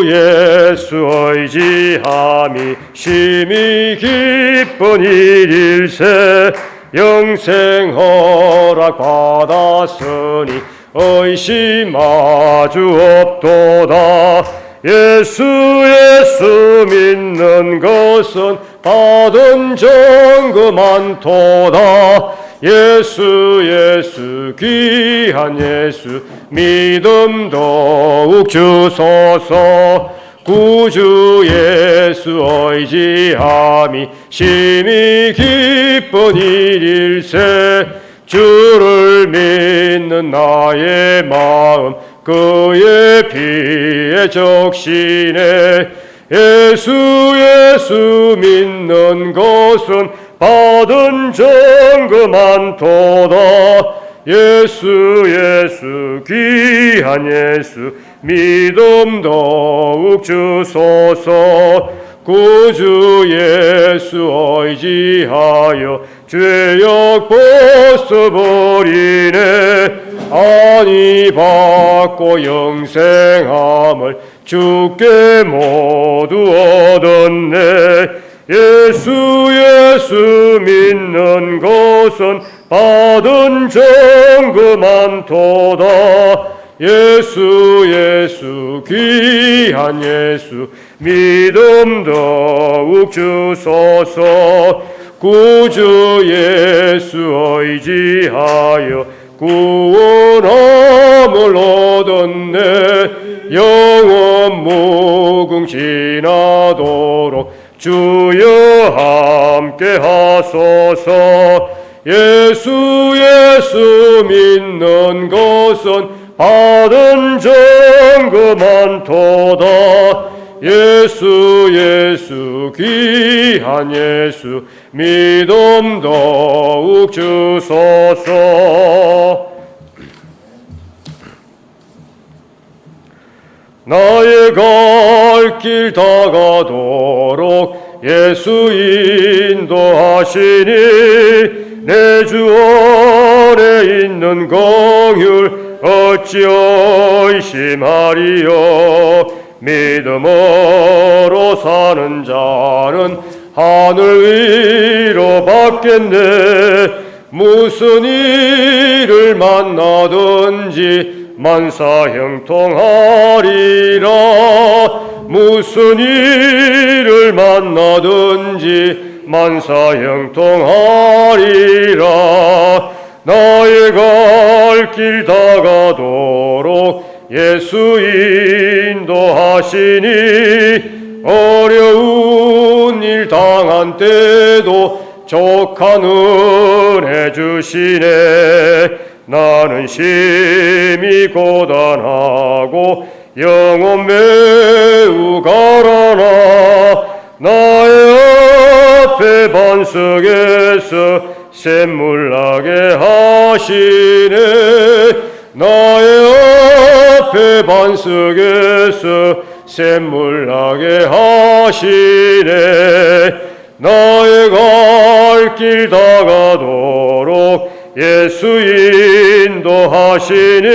예수 의지함이 심히 기쁜 일일세. 영생 허락 받았으니 의심하주 없도다. 예수 믿는 것은 받은 증거 많도다. 예수 귀한 예수 믿음 더욱 주소서. 구주 예수 의지함이 심히 기쁜 일일세. 주를 믿는 나의 마음 그의 피에 적시네. 예수 믿는 것은 받은 증거 많도다. 예수 귀한 예수 믿음 더욱 주소서. 구주 예수 의지하여 죄악 벗어버리네. 안위 받고 영생함을 주께 모두 얻었네. 예수 믿는 것은 받은 증거 많도다. 예수 귀한 예수 믿음 더욱 주소서. 구주 예수 의지하여 구원함을 얻었네. 영원 무궁지나도록 주여 함께 하소서. 예수 믿는 것은 받은 증거 많도다. 예수 귀한 예수 믿음 더욱 주소서. 나의 갈 길 다가도록 예수 인도하시니 내 주 안에 있는 긍휼 어찌 의심하리요. 믿음으로 사는 자는 하늘 위로 받겠네. 무슨 일을 만나든지 만사형통하리라. 무슨 일을 만나든지 만사형통하리라. 나의 갈 길 다가도록 예수 인도하시니 어려운 일 당한 때도 족한 은혜 주시네. 나는 심히 고단하고 영혼 매우 가라나. 나의 앞에 반석에서 샘물 나게 하시네. 나의 앞에 반석에서 샘물 나게 하시네. 나의 갈 길 다가도록 예수 인도하시니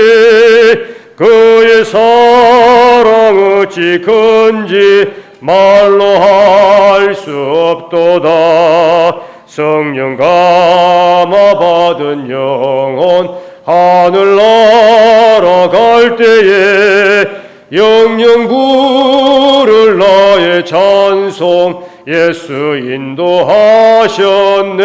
그의 사랑 어찌 큰지 말로 할 수 없도다. 성령 감화 받은 영혼 하늘 날아갈 때에 영영 부를 나의 찬송 예수 인도하셨네.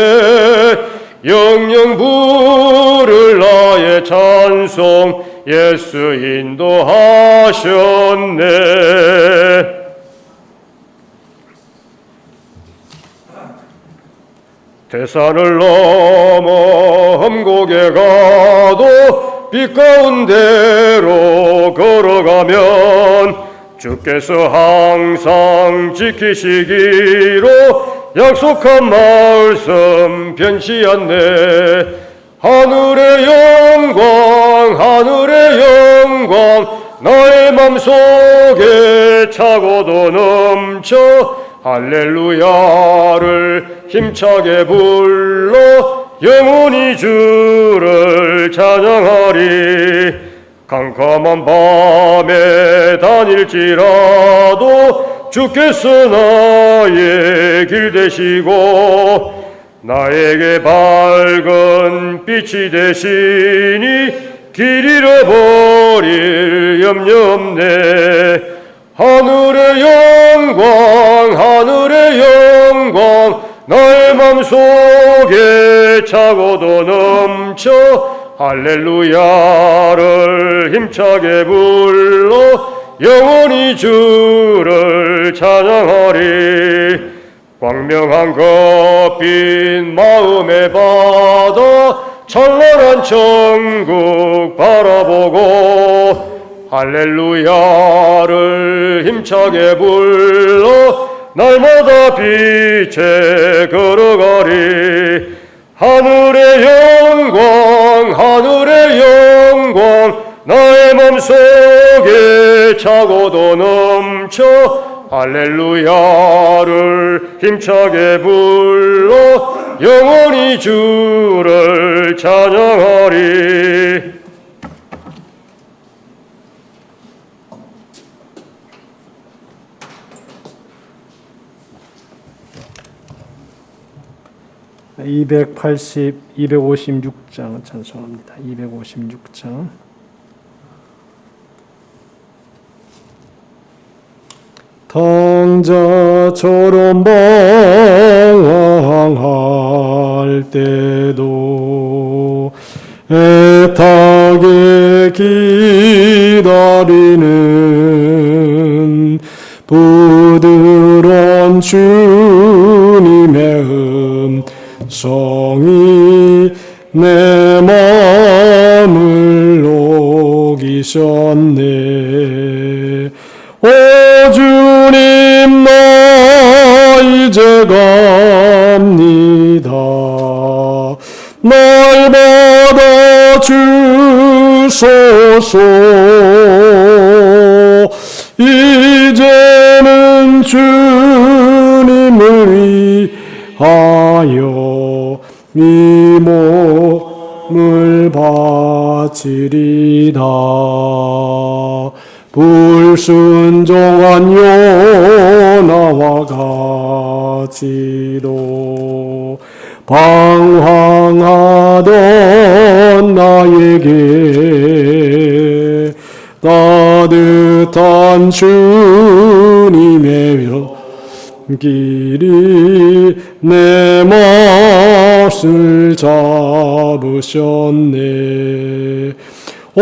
영영 부를 나의 찬송 예수 인도하셨네. 대산을 넘어 험곡에 가도 빛 가운데로 걸어가면 주께서 항상 지키시기로 약속한 말씀 변치 않네. 하늘의 영광 나의 맘속에 차고도 넘쳐 할렐루야를 힘차게 불러 영원히 주를 찬양하리. 캄캄한 밤에 다닐지라도 주께서 나의 길 되시고 나에게 밝은 빛이 되시니 길 잃어버릴 염려 없네. 하늘의 영광 나의 맘속에 차고도 넘쳐 할렐루야를 힘차게 불러 영원히 주를 찬양하리. 광명한 것빛 마음의 바다 찬란한 천국 바라보고 할렐루야를 힘차게 불러 날마다 빛에 걸어가리. 하늘의 영광 나의 맘속에 차고도 넘쳐 할렐루야를 힘차게 불러 영원히 주를 찬양하리. 256장 찬송합니다. 256장. 탕자처럼 방황할 때도 애타게 기다리는 부드러운 주님의 음성이 내 마음을 녹이셨네. 오 주님, 나 이제 갑니다. 날 받아 주소서. 이제는 주님을 위하여 이 몸을 바치리다. 불순종한 요나와 같이도 방황하던 나에게 따뜻한 주님의 길이 내 맘을 잡으셨네. 오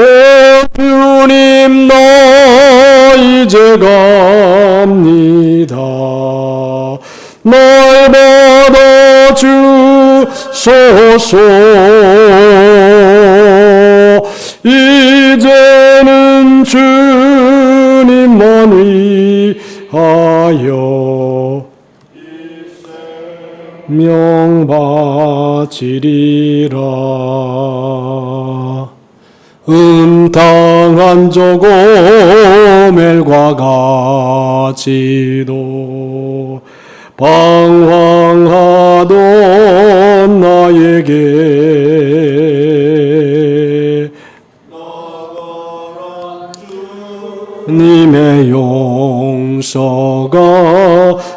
주님, 나 이제 갑니다. 날 받아 주소서. 이제는 주님만 위하여 명바치리라. 음탕한 저고멜과 같이도 방황하던 나에게 주님의 용서가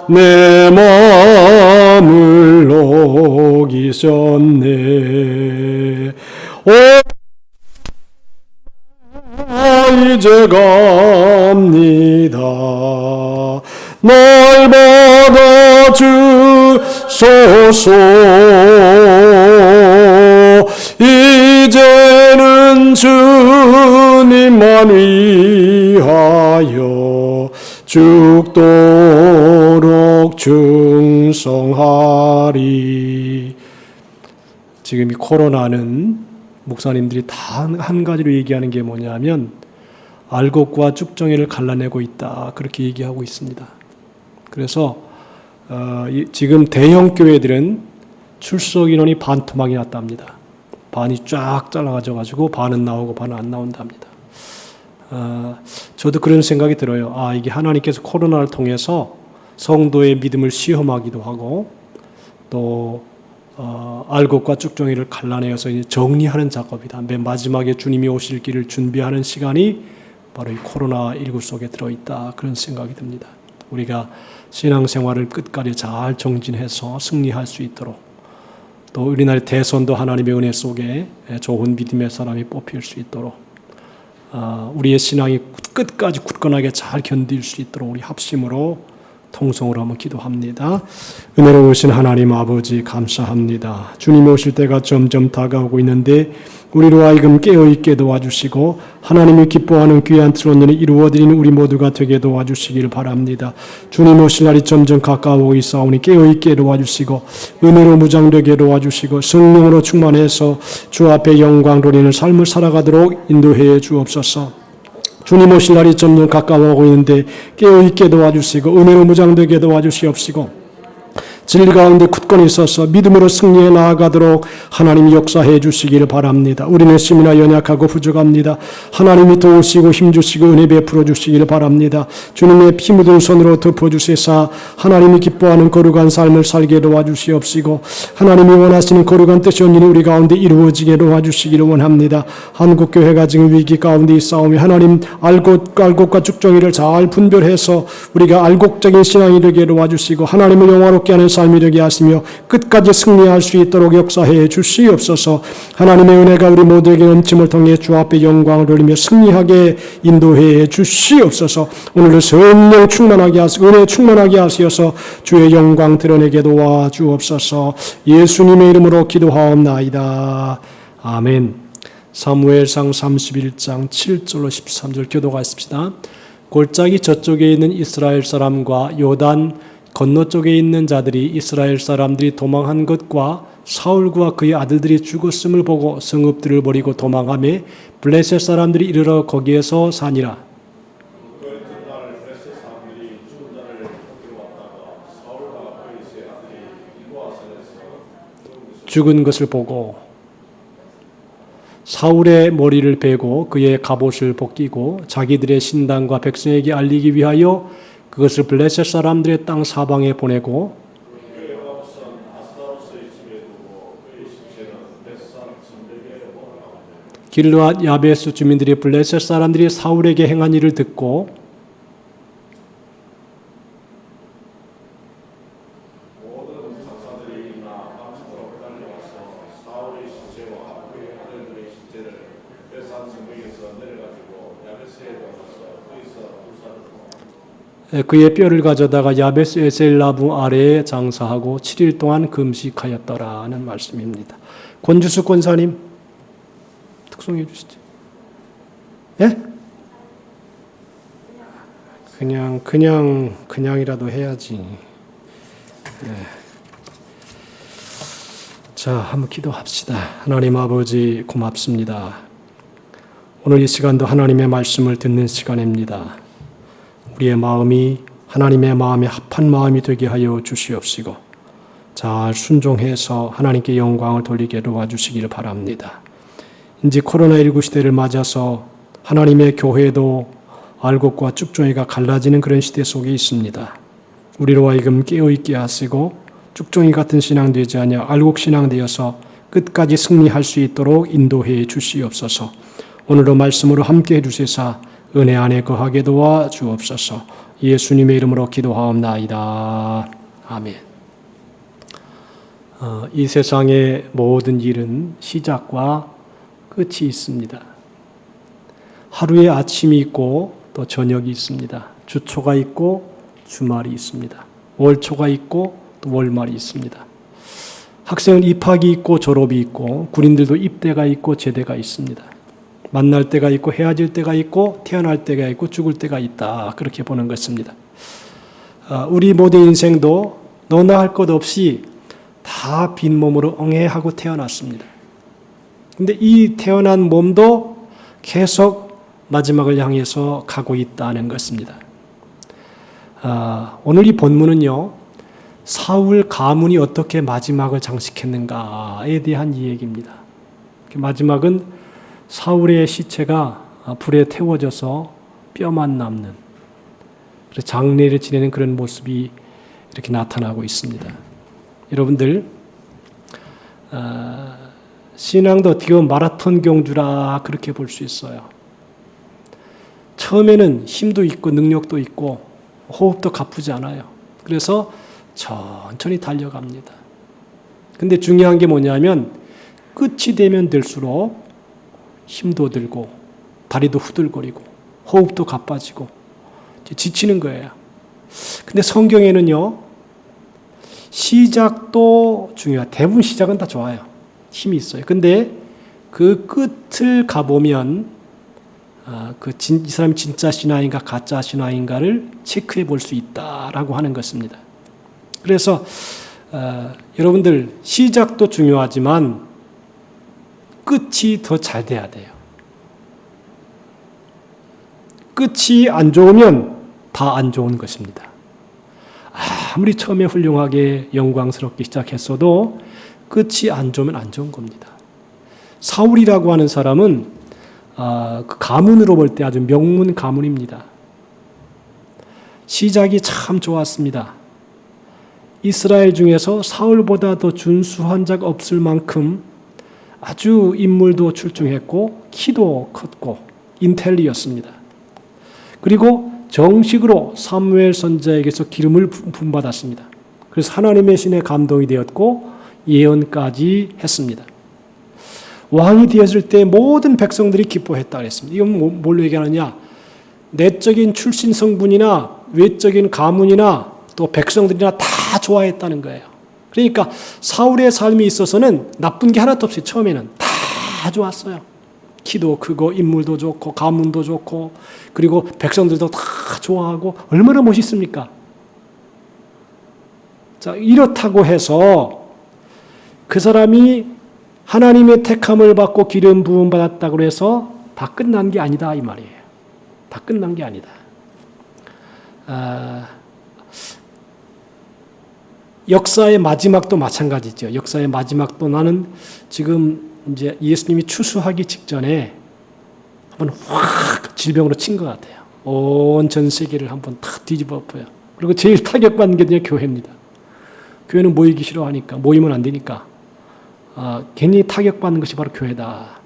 내 마음을 녹이셨네. 오 이제 갑니다. 날 받아 주소서. 이제는 주님만 위하여 죽도록 충성하리. 지금 이 코로나는 목사님들이 다 한 가지로 얘기하는 게 뭐냐면 알곡과 쭉정이를 갈라내고 있다, 그렇게 얘기하고 있습니다. 그래서 지금 대형 교회들은 출석 인원이 반토막이 났답니다. 반이 쫙 잘라가지고 반은 나오고 반은 안 나온답니다. 저도 그런 생각이 들어요. 이게 하나님께서 코로나를 통해서 성도의 믿음을 시험하기도 하고 또 알곡과 쭉종이를 갈라내어서 이제 정리하는 작업이다. 맨 마지막에 주님이 오실 길을 준비하는 시간이 바로 이 코로나19 속에 들어있다. 그런 생각이 듭니다. 우리가 신앙생활을 끝까지 잘 정진해서 승리할 수 있도록, 또 우리나라의 대선도 하나님의 은혜 속에 좋은 믿음의 사람이 뽑힐 수 있도록, 우리의 신앙이 끝까지 굳건하게 잘 견딜 수 있도록 우리 합심으로 통성으로 한번 기도합니다. 은혜로우신 하나님 아버지 감사합니다. 주님이 오실 때가 점점 다가오고 있는데 우리로 하여금 깨어있게 도와주시고 하나님이 기뻐하는 귀한 트론을 이루어드리는 우리 모두가 되게 도와주시기를 바랍니다. 주님 오실 날이 점점 가까워오고 있사오니 깨어있게 도와주시고 은혜로 무장되게 도와주시고 성령으로 충만해서 주 앞에 영광 돌리는 삶을 살아가도록 인도해 주옵소서. 주님 오실 날이 점점 가까워오고 있는데 깨어있게 도와주시고 은혜로 무장되게 도와주시옵시고 진리 가운데 굳건히 있어서 믿음으로 승리해 나아가도록 하나님이 역사해 주시기를 바랍니다. 우리는 심이나 연약하고 부족합니다. 하나님이 도우시고 힘주시고 은혜 베풀어 주시기를 바랍니다. 주님의 피 묻은 손으로 덮어주시사 하나님이 기뻐하는 거룩한 삶을 살게 도와주시옵시고 하나님이 원하시는 거룩한 뜻이 온전히 우리 가운데 이루어지게 도와주시기를 원합니다. 한국교회가 지금 위기 가운데 있사오며 하나님 알곡과 쭉종이를 잘 분별해서 우리가 알곡적인 신앙이 되게 도와주시고 하나님을 영화롭게 하는 삶이 되게 하시며 끝까지 승리할 수 있도록 역사해 주시옵소서. 하나님의 은혜가 우리 모두에게 넘침을 통해 주 앞에 영광을 돌리며 승리하게 인도해 주시옵소서. 오늘도 성령 충만하게 하시고 은혜 충만하게 하시어서 주의 영광 드러내게 도와주옵소서. 예수님의 이름으로 기도하옵나이다. 아멘. 사무엘상 31장 7절로 13절 교도하십시다. 골짜기 저쪽에 있는 이스라엘 사람과 요단 건너쪽에 있는 자들이 이스라엘 사람들이 도망한 것과 사울과 그의 아들들이 죽었음을 보고 성읍들을 버리고 도망하며 블레셋 사람들이 이르러 거기에서 사니라. 죽은 것을 보고 사울의 머리를 베고 그의 갑옷을 벗기고 자기들의 신당과 백성에게 알리기 위하여 그것을 블레셋 사람들의 땅 사방에 보내고 길르앗 야베스 주민들이 블레셋 사람들이 사울에게 행한 일을 듣고 그의 뼈를 가져다가 야베스 에셀나무 아래에 장사하고 7일 동안 금식하였더라는 말씀입니다. 권주수 권사님 특송해 주시죠. 예? 그냥이라도 해야지. 네. 자, 한번 기도합시다. 하나님 아버지 고맙습니다. 오늘 이 시간도 하나님의 말씀을 듣는 시간입니다. 우리의 마음이 하나님의 마음에 합한 마음이 되게 하여 주시옵시고 잘 순종해서 하나님께 영광을 돌리게 도와주시기를 바랍니다. 이제 코로나19 시대를 맞아서 하나님의 교회도 알곡과 쭉종이가 갈라지는 그런 시대 속에 있습니다. 우리로 하여금 깨어있게 하시고 쭉종이 같은 신앙 되지 아니하 알곡 신앙 되어서 끝까지 승리할 수 있도록 인도해 주시옵소서. 오늘도 말씀으로 함께해 주시사 은혜 안에 거하게 도와 주옵소서. 예수님의 이름으로 기도하옵나이다. 아멘. 이 세상의 모든 일은 시작과 끝이 있습니다. 하루에 아침이 있고 또 저녁이 있습니다. 주초가 있고 주말이 있습니다. 월초가 있고 또 월말이 있습니다. 학생은 입학이 있고 졸업이 있고 군인들도 입대가 있고 제대가 있습니다. 만날 때가 있고 헤어질 때가 있고 태어날 때가 있고 죽을 때가 있다. 그렇게 보는 것입니다. 우리 모든 인생도 너나 할 것 없이 다 빈몸으로 엉애하고 태어났습니다. 근데 이 태어난 몸도 계속 마지막을 향해서 가고 있다는 것입니다. 오늘 이 본문은요, 사울 가문이 어떻게 마지막을 장식했는가에 대한 이야기입니다. 마지막은 사울의 시체가 불에 태워져서 뼈만 남는 장례를 지내는 그런 모습이 이렇게 나타나고 있습니다. 여러분들, 신앙도 어떻게 보면 마라톤 경주라 그렇게 볼 수 있어요. 처음에는 힘도 있고 능력도 있고 호흡도 가쁘지 않아요. 그래서 천천히 달려갑니다. 근데 중요한 게 뭐냐면 끝이 되면 될수록 힘도 들고 다리도 후들거리고 호흡도 가빠지고 지치는 거예요. 근데 성경에는요, 시작도 중요해요. 대부분 시작은 다 좋아요. 힘이 있어요. 근데 그 끝을 가보면 이 사람이 진짜 신앙인가 가짜 신앙인가를 체크해 볼 수 있다라고 하는 것입니다. 그래서 여러분들 시작도 중요하지만 끝이 더 잘 돼야 돼요. 끝이 안 좋으면 다 안 좋은 것입니다. 아무리 처음에 훌륭하게 영광스럽게 시작했어도 끝이 안 좋으면 안 좋은 겁니다. 사울이라고 하는 사람은 그 가문으로 볼 때 아주 명문 가문입니다. 시작이 참 좋았습니다. 이스라엘 중에서 사울보다 더 준수한 자가 없을 만큼 아주 인물도 출중했고 키도 컸고 인텔리였습니다. 그리고 정식으로 사무엘 선지자에게서 기름을 부음받았습니다. 그래서 하나님의 신에 감동이 되었고 예언까지 했습니다. 왕이 되었을 때 모든 백성들이 기뻐했다 그랬습니다. 이건 뭘로 얘기하느냐? 내적인 출신 성분이나 외적인 가문이나 또 백성들이나 다 좋아했다는 거예요. 그러니까 사울의 삶이 있어서는 나쁜 게 하나도 없어요. 처음에는 다 좋았어요. 키도 크고 인물도 좋고 가문도 좋고 그리고 백성들도 다 좋아하고 얼마나 멋있습니까? 자, 이렇다고 해서 그 사람이 하나님의 택함을 받고 기름 부음 받았다고 해서 다 끝난 게 아니다 이 말이에요. 다 끝난 게 아니다. 역사의 마지막도 마찬가지죠. 역사의 마지막도 나는 지금 이제 예수님이 추수하기 직전에 한번 확 질병으로 친 것 같아요. 온 전 세계를 한번 탁 뒤집어 엎어요. 그리고 제일 타격받는 게 그냥 교회입니다. 교회는 모이기 싫어하니까, 모이면 안 되니까. 괜히 타격받는 것이 바로 교회다.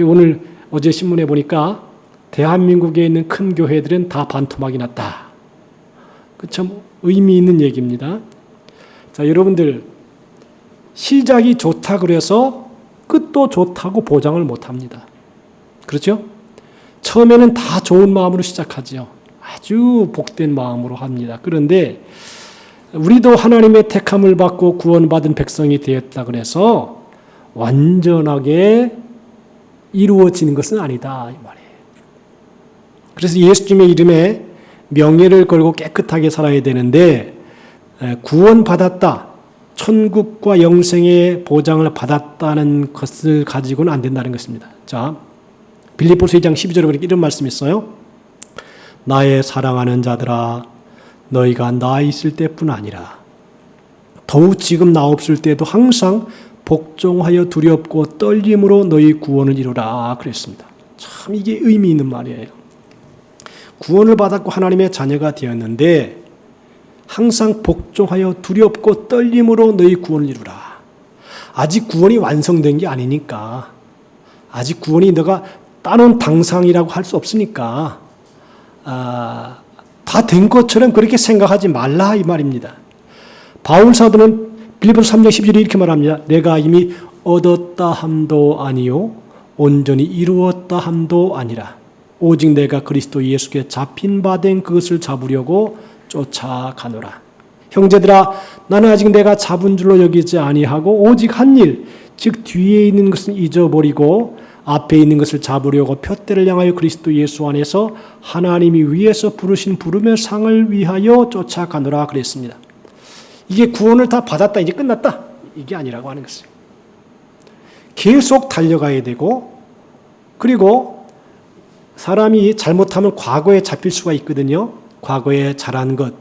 오늘 어제 신문에 보니까 대한민국에 있는 큰 교회들은 다 반토막이 났다. 그 참 의미 있는 얘기입니다. 자, 여러분들 시작이 좋다 그래서 끝도 좋다고 보장을 못합니다. 그렇죠? 처음에는 다 좋은 마음으로 시작하죠. 아주 복된 마음으로 합니다. 그런데 우리도 하나님의 택함을 받고 구원받은 백성이 되었다 그래서 완전하게 이루어지는 것은 아니다 이 말이에요. 그래서 예수님의 이름에 명예를 걸고 깨끗하게 살아야 되는데 구원받았다, 천국과 영생의 보장을 받았다는 것을 가지고는 안 된다는 것입니다. 자, 빌립보서 2장 12절에 보니까 이런 말씀이 있어요. 나의 사랑하는 자들아, 너희가 나 있을 때뿐 아니라 더욱 지금 나 없을 때도 항상 복종하여 두렵고 떨림으로 너희 구원을 이루라 그랬습니다. 참 이게 의미 있는 말이에요. 구원을 받았고 하나님의 자녀가 되었는데 항상 복종하여 두렵고 떨림으로 너희 구원을 이루라. 아직 구원이 완성된 게 아니니까, 아직 구원이 너가 따놓은 당상이라고 할 수 없으니까 다 된 것처럼 그렇게 생각하지 말라 이 말입니다. 바울 사도는 빌립보서 3장 10절에 이렇게 말합니다. 내가 이미 얻었다 함도 아니요 온전히 이루었다 함도 아니라 오직 내가 그리스도 예수께 잡힌 바 된 그것을 잡으려고 쫓아가노라. 형제들아, 나는 아직 내가 잡은 줄로 여기지 아니하고 오직 한 일, 즉 뒤에 있는 것은 잊어버리고 앞에 있는 것을 잡으려고 푯대를 향하여 그리스도 예수 안에서 하나님이 위에서 부르신 부름의 상을 위하여 쫓아가노라 그랬습니다. 이게 구원을 다 받았다, 이제 끝났다, 이게 아니라고 하는 것이에요. 계속 달려가야 되고, 그리고 사람이 잘못하면 과거에 잡힐 수가 있거든요. 과거에 잘한 것,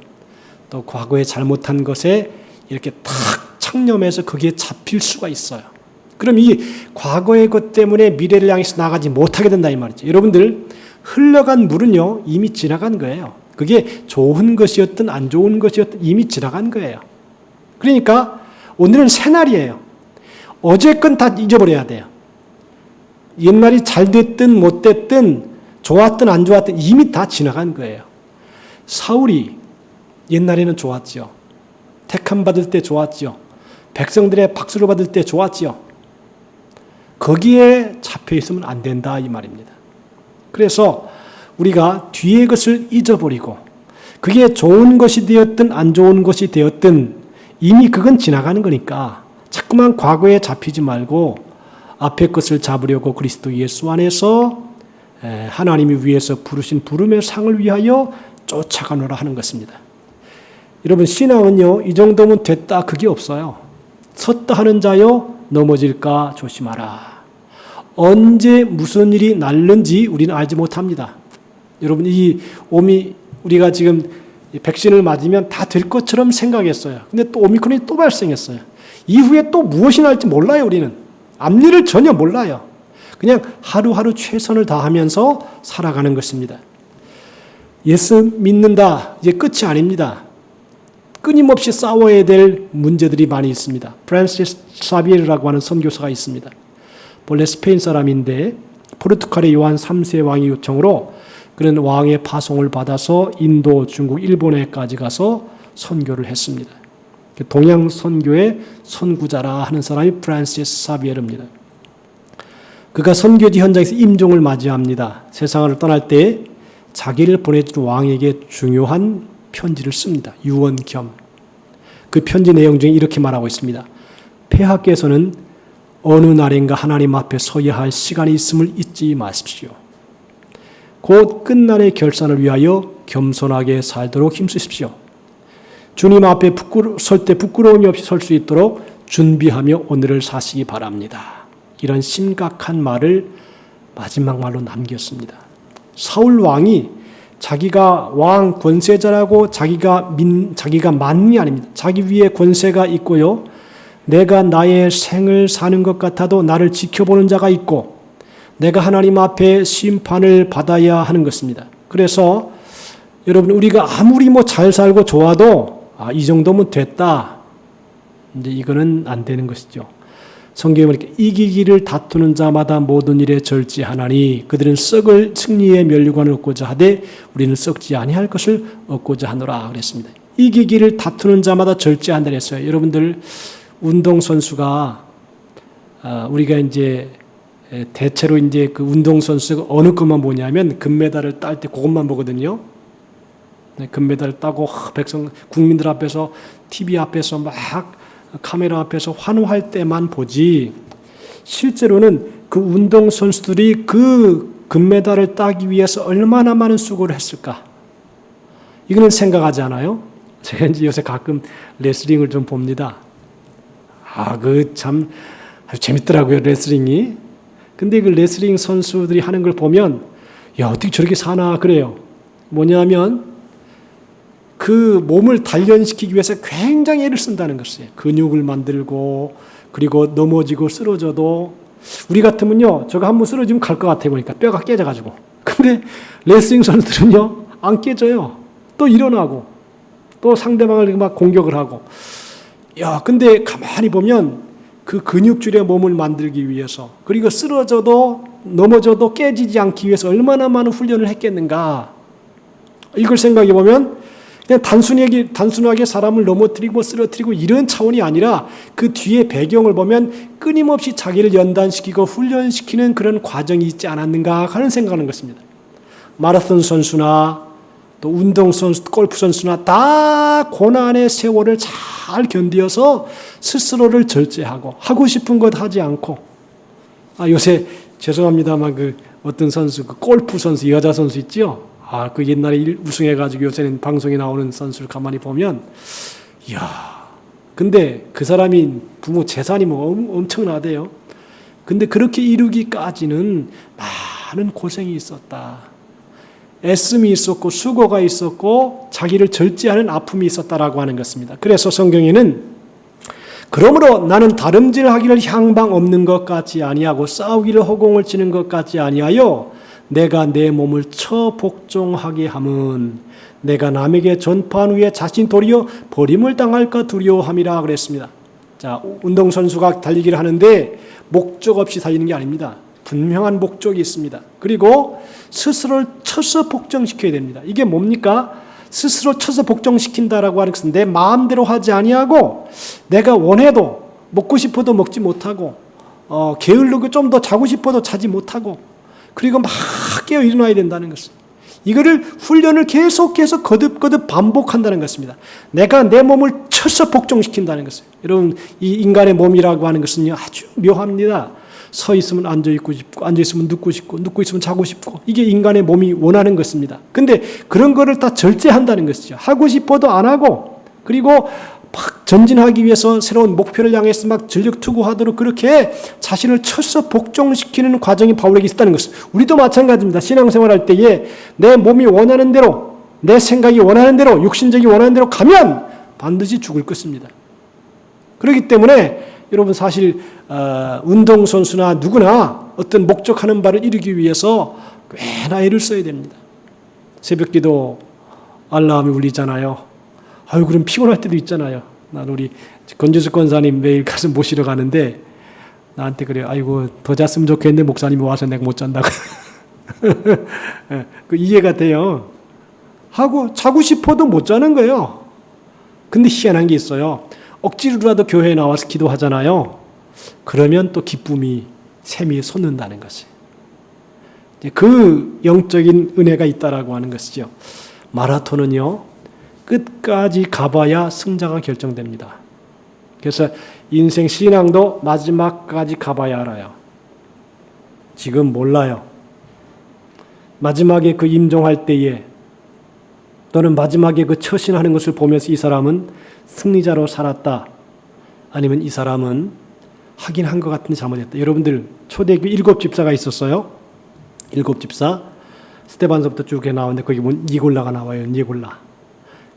또 과거에 잘못한 것에 이렇게 탁 창념해서 거기에 잡힐 수가 있어요. 그럼 이 과거의 것 때문에 미래를 향해서 나가지 못하게 된다 이 말이죠. 여러분들, 흘러간 물은요 이미 지나간 거예요. 그게 좋은 것이었든 안 좋은 것이었든 이미 지나간 거예요. 그러니까 오늘은 새날이에요. 어제 건 다 잊어버려야 돼요. 옛날이 잘 됐든 못 됐든 좋았든 안 좋았든 이미 다 지나간 거예요. 사울이 옛날에는 좋았죠. 택함 받을 때 좋았죠. 백성들의 박수를 받을 때 좋았죠. 거기에 잡혀 있으면 안 된다 이 말입니다. 그래서 우리가 뒤의 것을 잊어버리고 그게 좋은 것이 되었든 안 좋은 것이 되었든 이미 그건 지나가는 거니까 자꾸만 과거에 잡히지 말고 앞의 것을 잡으려고 그리스도 예수 안에서 하나님이 위해서 부르신 부름의 상을 위하여 쫓아가노라 하는 것입니다. 여러분 신앙은요 이 정도면 됐다 그게 없어요. 섰다 하는 자여 넘어질까 조심하라. 언제 무슨 일이 날는지 우리는 알지 못합니다. 여러분 이 우리가 지금 백신을 맞으면 다 될 것처럼 생각했어요. 근데 또 오미크론이 또 발생했어요. 이후에 또 무엇이 날지 몰라요. 우리는 앞일을 전혀 몰라요. 그냥 하루하루 최선을 다하면서 살아가는 것입니다. 예수 믿는다 이제 끝이 아닙니다. 끊임없이 싸워야 될 문제들이 많이 있습니다. 프란시스 사비에르라고 하는 선교사가 있습니다. 본래 스페인 사람인데 포르투갈의 요한 3세 왕의 요청으로 그는 왕의 파송을 받아서 인도, 중국, 일본에까지 가서 선교를 했습니다. 동양 선교의 선구자라 하는 사람이 프란시스 사비에르입니다. 그가 선교지 현장에서 임종을 맞이합니다. 세상을 떠날 때 자기를 보내준 왕에게 중요한 편지를 씁니다. 유언 겸. 그 편지 내용 중에 이렇게 말하고 있습니다. 폐하께서는 어느 날인가 하나님 앞에 서야 할 시간이 있음을 잊지 마십시오. 곧 끝날의 결산을 위하여 겸손하게 살도록 힘쓰십시오. 주님 앞에 설 때 부끄러움이 없이 설 수 있도록 준비하며 오늘을 사시기 바랍니다. 이런 심각한 말을 마지막 말로 남겼습니다. 사울 왕이 자기가 왕 권세자라고 자기가 만이 아닙니다. 자기 위에 권세가 있고요. 내가 나의 생을 사는 것 같아도 나를 지켜보는 자가 있고 내가 하나님 앞에 심판을 받아야 하는 것입니다. 그래서 여러분 우리가 아무리 잘 살고 좋아도 이 정도면 됐다. 이제 이거는 안 되는 것이죠. 성경에 보니까 이기기를 다투는 자마다 모든 일에 절제하나니 그들은 썩을 승리의 면류관을 얻고자 하되 우리는 썩지 아니할 것을 얻고자 하노라 그랬습니다. 이기기를 다투는 자마다 절제한다 그랬어요. 여러분들 운동선수가 우리가 이제 대체로 이제 그 운동선수가 어느 것만 보냐면 금메달을 딸 때 그것만 보거든요. 금메달을 따고 국민들 앞에서 TV 앞에서 막 카메라 앞에서 환호할 때만 보지 실제로는 그 운동선수들이 그 금메달을 따기 위해서 얼마나 많은 수고를 했을까? 이거는 생각하지 않아요? 제가 이제 요새 가끔 레슬링을 좀 봅니다. 참 아주 재밌더라고요, 레슬링이. 근데 그 레슬링 선수들이 하는 걸 보면 어떻게 저렇게 사나 그래요. 뭐냐면 그 몸을 단련시키기 위해서 굉장히 애를 쓴다는 것이에요. 근육을 만들고 그리고 넘어지고 쓰러져도 우리 같으면요 저거 한번 쓰러지면 갈 것 같아 보니까 뼈가 깨져가지고. 근데 레슬링 선수들은요 안 깨져요. 또 일어나고 또 상대방을 막 공격을 하고. 근데 가만히 보면 그 근육줄의 몸을 만들기 위해서 그리고 쓰러져도 넘어져도 깨지지 않기 위해서 얼마나 많은 훈련을 했겠는가. 이걸 생각해 보면 그냥 단순하게 사람을 넘어뜨리고 쓰러뜨리고 이런 차원이 아니라 그 뒤에 배경을 보면 끊임없이 자기를 연단시키고 훈련시키는 그런 과정이 있지 않았는가 하는 생각하는 것입니다. 마라톤 선수나 또 운동선수, 골프선수나 다 고난의 세월을 잘 견디어서 스스로를 절제하고 하고 싶은 것 하지 않고 요새 죄송합니다만 그 어떤 선수, 그 골프 선수, 여자 선수 있죠? 그 옛날에 우승해가지고 요새는 방송에 나오는 선수를 가만히 보면 근데 그 사람이 부모 재산이 엄청나대요. 근데 그렇게 이루기까지는 많은 고생이 있었다. 애씀이 있었고 수고가 있었고 자기를 절제하는 아픔이 있었다라고 하는 것입니다. 그래서 성경에는 그러므로 나는 다름질하기를 향방 없는 것 같지 아니하고 싸우기를 허공을 치는 것 같지 아니하여 내가 내 몸을 처 복종하게 함은 내가 남에게 전파한 후에 자신 도리어 버림을 당할까 두려워함이라 그랬습니다. 자, 운동선수가 달리기를 하는데 목적 없이 달리는 게 아닙니다. 분명한 목적이 있습니다. 그리고 스스로를 쳐서 복종시켜야 됩니다. 이게 뭡니까? 스스로 쳐서 복종시킨다라고 하는 것은 내 마음대로 하지 아니하고 내가 원해도 먹고 싶어도 먹지 못하고 게으르고 좀 더 자고 싶어도 자지 못하고 그리고 막 깨어 일어나야 된다는 것을 이거를 훈련을 계속해서 거듭거듭 반복한다는 것입니다. 내가 내 몸을 쳐서 복종시킨다는 것을. 여러분 이 인간의 몸이라고 하는 것은요 아주 묘합니다. 서 있으면 앉아 있고 싶고 앉아 있으면 눕고 싶고 눕고 있으면 자고 싶고 이게 인간의 몸이 원하는 것입니다. 근데 그런 거를 다 절제한다는 것이죠. 하고 싶어도 안 하고 그리고 막 전진하기 위해서 새로운 목표를 향해서 막 전력 투구하도록 그렇게 자신을 쳐서 복종시키는 과정이 바울에게 있다는 것을. 우리도 마찬가지입니다. 신앙생활할 때에 내 몸이 원하는 대로 내 생각이 원하는 대로 육신적이 원하는 대로 가면 반드시 죽을 것입니다. 그렇기 때문에 여러분 사실 운동선수나 누구나 어떤 목적하는 바를 이루기 위해서 꽤나 애를 써야 됩니다. 새벽기도 알람이 울리잖아요. 아유 그럼 피곤할 때도 있잖아요. 난 우리 권주수 권사님 매일 가서 모시러 가는데 나한테 그래요. 아이고 더 잤으면 좋겠는데 목사님이 와서 내가 못 잔다고. 그 이해가 돼요. 하고 자고 싶어도 못 자는 거예요. 근데 희한한 게 있어요. 억지로라도 교회에 나와서 기도하잖아요. 그러면 또 기쁨이 샘이 솟는다는 것이. 그 영적인 은혜가 있다라고 하는 것이죠. 마라톤은요. 끝까지 가봐야 승자가 결정됩니다. 그래서 인생 신앙도 마지막까지 가봐야 알아요. 지금 몰라요. 마지막에 그 임종할 때에 또는 마지막에 그 처신하는 것을 보면서 이 사람은 승리자로 살았다. 아니면 이 사람은 하긴 한 것 같은데 잘못했다. 여러분들 초대교회 7집사가 있었어요. 7집사. 스테반서부터 쭉 나오는데 거기 보면 니골라가 나와요.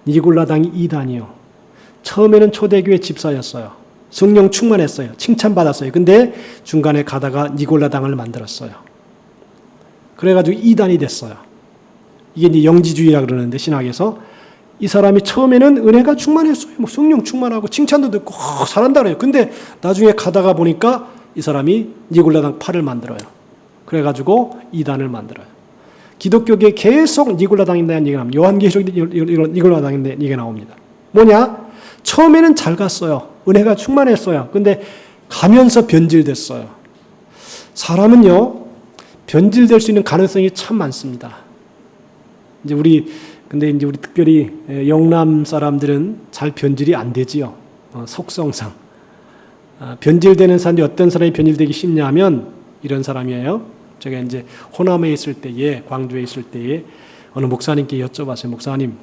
니골라당이 2단이요. 처음에는 초대교회 집사였어요. 성령 충만했어요. 칭찬받았어요. 근데 중간에 가다가 니골라당을 만들었어요. 그래가지고 2단이 됐어요. 이게 이제 영지주의라 그러는데 신학에서 이 사람이 처음에는 은혜가 충만했어요. 뭐 성령 충만하고 칭찬도 듣고 잘한다 그래요. 근데 나중에 가다가 보니까 이 사람이 니골라당 8을 만들어요. 그래가지고 2단을 만들어요. 기독교계에 계속 니골라당에 대한 얘기가 나옵니다. 요한계시록 니골라당에 대한 얘기가 나옵니다. 뭐냐? 처음에는 잘 갔어요. 은혜가 충만했어요. 근데 가면서 변질됐어요. 사람은요, 변질될 수 있는 가능성이 참 많습니다. 근데 이제 우리 특별히 영남 사람들은 잘 변질이 안 되지요. 속성상. 변질되는 사람이 어떤 사람이 변질되기 쉽냐면 이런 사람이에요. 제가 이제 호남에 있을 때에, 광주에 있을 때에 어느 목사님께 여쭤봤어요. 목사님,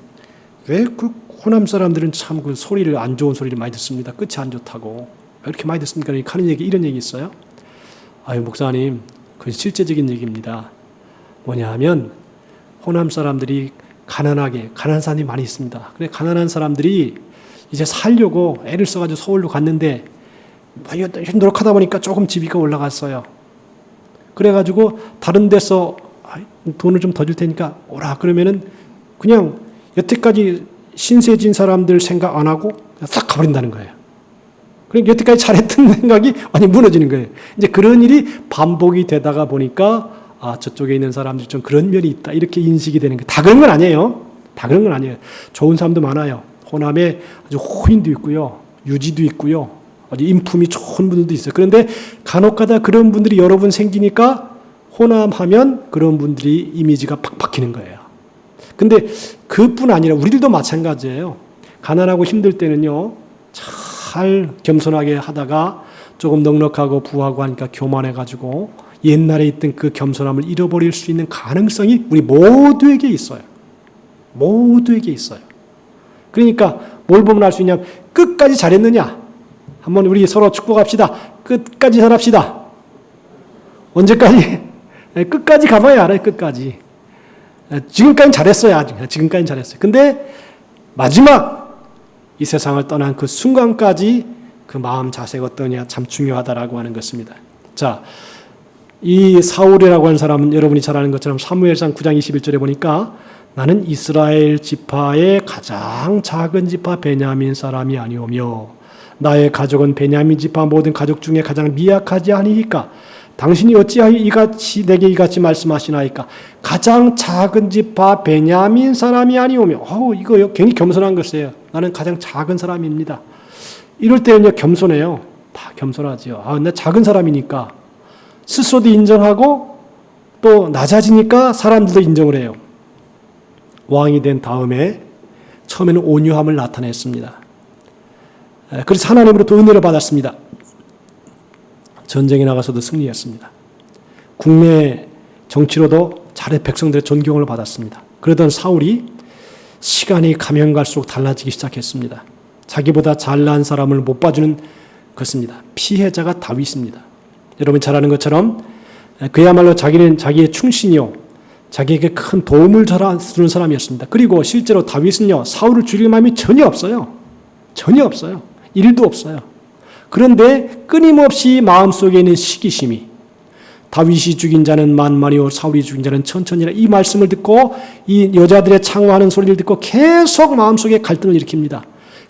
왜 그 호남 사람들은 참 그 소리를 안 좋은 소리를 많이 듣습니다. 끝이 안 좋다고. 왜 이렇게 많이 듣습니까? 하는 얘기, 이런 얘기 있어요. 아유, 목사님, 그건 실제적인 얘기입니다. 뭐냐 하면 호남 사람들이 가난한 사람이 많이 있습니다. 그래, 가난한 사람들이 이제 살려고 애를 써가지고 서울로 갔는데 노력하다 보니까 조금 집이가 올라갔어요. 그래가지고 다른 데서 돈을 좀 더 줄 테니까 오라 그러면은 그냥 여태까지 신세진 사람들 생각 안 하고 싹 가버린다는 거예요. 그러니까 여태까지 잘했던 생각이 완전히 무너지는 거예요. 이제 그런 일이 반복이 되다가 보니까 저쪽에 있는 사람들이 좀 그런 면이 있다 이렇게 인식이 되는 거예요. 다 그런 건 아니에요. 다 그런 건 아니에요. 좋은 사람도 많아요. 호남에 아주 호인도 있고요. 유지도 있고요. 아주 인품이 좋은 분들도 있어요. 그런데 간혹가다 그런 분들이 여러 분 생기니까 호남하면 그런 분들이 이미지가 팍 박히는 거예요. 근데 그뿐 아니라 우리들도 마찬가지예요. 가난하고 힘들 때는요. 잘 겸손하게 하다가 조금 넉넉하고 부하고 하니까 교만해가지고 옛날에 있던 그 겸손함을 잃어버릴 수 있는 가능성이 우리 모두에게 있어요. 모두에게 있어요. 그러니까 뭘 보면 알 수 있냐면 끝까지 잘했느냐. 한번 우리 서로 축복합시다. 끝까지 잘합시다. 언제까지? 끝까지 가봐야 알아요. 끝까지. 지금까지는 잘했어요. 아직. 지금까지는 잘했어요. 근데 마지막 이 세상을 떠난 그 순간까지 그 마음 자세가 어떠냐 참 중요하다라고 하는 것입니다. 자, 이 사울이라고 하는 사람은 여러분이 잘 아는 것처럼 사무엘상 9장 21절에 보니까 나는 이스라엘 지파의 가장 작은 지파 베냐민 사람이 아니오며 나의 가족은 베냐민 지파 모든 가족 중에 가장 미약하지 아니니까 당신이 어찌하여 이같이 내게 이같이 말씀하시나이까. 가장 작은 지파 베냐민 사람이 아니오며. 이거 굉장히 겸손한 것이에요. 나는 가장 작은 사람입니다. 이럴 때는요 겸손해요. 다 겸손하지요. 나 작은 사람이니까 스스로도 인정하고 또 낮아지니까 사람들도 인정을 해요. 왕이 된 다음에 처음에는 온유함을 나타냈습니다. 그래서 하나님으로부터 은혜를 받았습니다. 전쟁에 나가서도 승리했습니다. 국내 정치로도 잘해 백성들의 존경을 받았습니다. 그러던 사울이 시간이 가면 갈수록 달라지기 시작했습니다. 자기보다 잘난 사람을 못 봐주는 것입니다. 피해자가 다윗입니다. 여러분 잘 아는 것처럼 그야말로 자기는 자기의 충신이요 자기에게 큰 도움을 주는 사람이었습니다. 그리고 실제로 다윗은요 사울을 죽일 마음이 전혀 없어요. 전혀 없어요. 일도 없어요. 그런데 끊임없이 마음속에 있는 시기심이 다윗이 죽인 자는 만만이요 사울이 죽인 자는 천천히라 이 말씀을 듣고 이 여자들의 창화하는 소리를 듣고 계속 마음속에 갈등을 일으킵니다.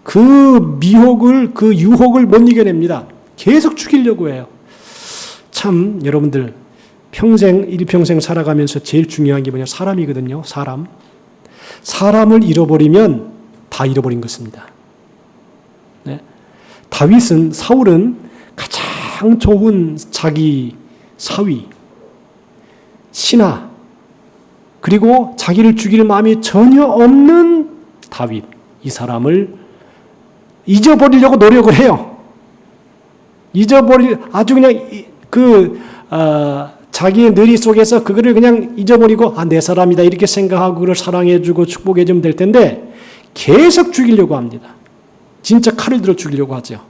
그 미혹을 그 유혹을 못 이겨냅니다. 계속 죽이려고 해요. 참 여러분들 일평생 살아가면서 제일 중요한 게 뭐냐 사람이거든요. 사람을 잃어버리면 다 잃어버린 것입니다. 네? 사울은 가장 좋은 자기 사위, 신하, 그리고 자기를 죽일 마음이 전혀 없는 다윗, 이 사람을 잊어버리려고 노력을 해요. 아주 그냥 자기의 뇌리 속에서 그거를 그냥 잊어버리고 내 사람이다 이렇게 생각하고 그를 사랑해주고 축복해주면 될 텐데 계속 죽이려고 합니다. 진짜 칼을 들어 죽이려고 하죠.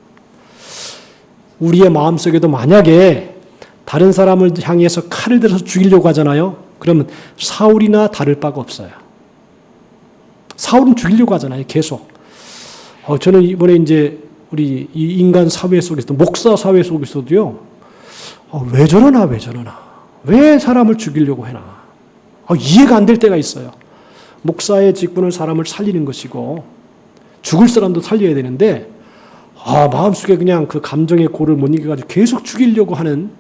우리의 마음속에도 만약에 다른 사람을 향해서 칼을 들어서 죽이려고 하잖아요. 그러면 사울이나 다를 바가 없어요. 사울은 죽이려고 하잖아요. 계속. 저는 이번에 이제 우리 이 인간 사회 속에서도 목사 사회 속에서도요. 왜 저러나. 왜 사람을 죽이려고 해나. 이해가 안 될 때가 있어요. 목사의 직분은 사람을 살리는 것이고 죽을 사람도 살려야 되는데 마음속에 그냥 그 감정의 고를 못 이겨가지고 계속 죽이려고 하는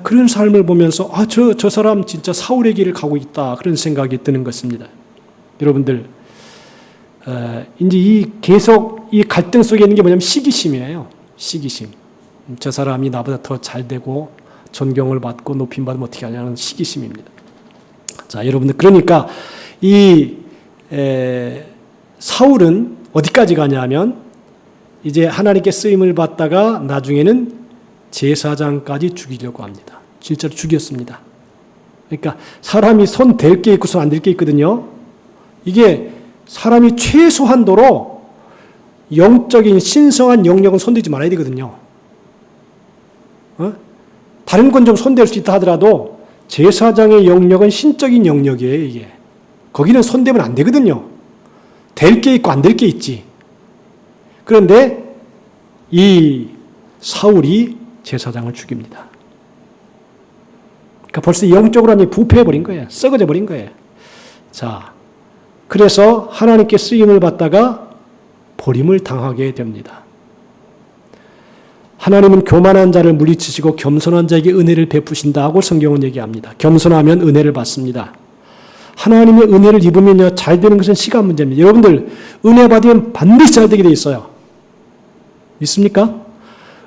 그런 삶을 보면서 저 사람 진짜 사울의 길을 가고 있다 그런 생각이 드는 것입니다. 여러분들 이제 계속 이 갈등 속에 있는 게 뭐냐면 시기심이에요. 시기심. 저 사람이 나보다 더 잘되고 존경을 받고 높임 받으면 어떻게 하냐는 시기심입니다. 자, 여러분들 그러니까 사울은 어디까지 가냐면 이제 하나님께 쓰임을 받다가 나중에는 제사장까지 죽이려고 합니다. 실제로 죽였습니다. 그러니까 사람이 손 댈 게 있고 손 안 댈 게 있거든요. 이게 사람이 최소한도로 영적인 신성한 영역은 손대지 말아야 되거든요. 다른 건 좀 손댈 수 있다 하더라도 제사장의 영역은 신적인 영역이에요. 이게 거기는 손대면 안 되거든요. 될 게 있고 안 될 게 있지. 그런데 이 사울이 제사장을 죽입니다. 그러니까 벌써 영적으로 부패해버린 거예요. 썩어져 버린 거예요. 자, 그래서 하나님께 쓰임을 받다가 버림을 당하게 됩니다. 하나님은 교만한 자를 물리치시고 겸손한 자에게 은혜를 베푸신다고 성경은 얘기합니다. 겸손하면 은혜를 받습니다. 하나님의 은혜를 입으면요, 잘 되는 것은 시간 문제입니다. 여러분들, 은혜 받으면 반드시 잘 되게 돼 있어요. 믿습니까?